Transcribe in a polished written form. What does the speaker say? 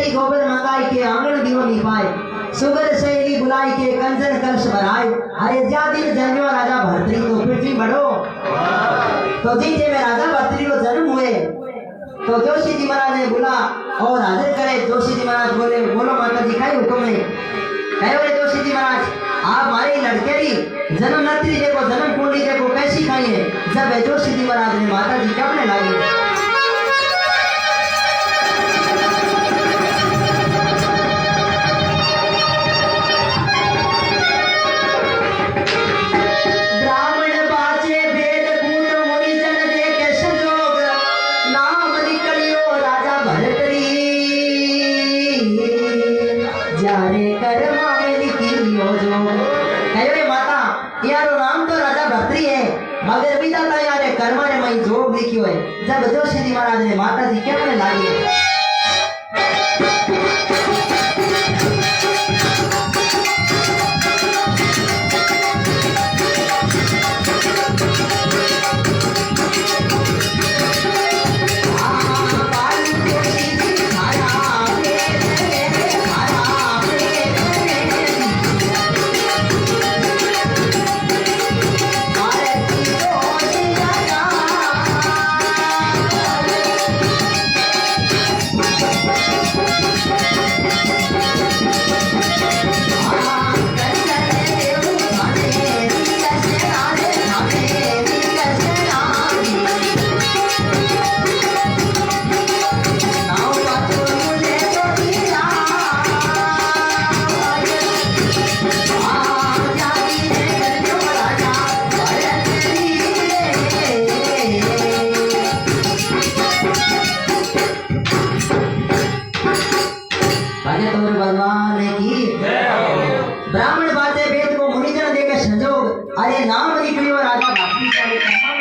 छेरी गोबर मंगाई के आंगन दीवो निपाए, सुगर सहेली बुलाई के कंजन कलश भराए। अरे ज्या दिन जन्मियो राजा भर्तृ तो पृथ्वी बढ़ो। तो जिन में राजा भर्तृ को जन्म हुए तो जोशी जी महाराज ने बोला और हाजिर करे। जोशी जी महाराज बोले, बोलो माता जी कई हुक्म है। कहे बोले जोशी जी महाराज, आप हमारे लड़के की जन्म नत्री देखो, जन्म कुंडली देखो कैसी खाई है। जब जोशी जी महाराज ने माता जी कहने लगी, मगर विधाता यारे कर्मा ने मई जोग लिखियो है। जब जोशी जी महाराज ने माता जी कहने लगी, ब्राह्मण बातें वेद को मुनिजन देकर संजोग। अरे नाम निकलियो राजा भर्तृ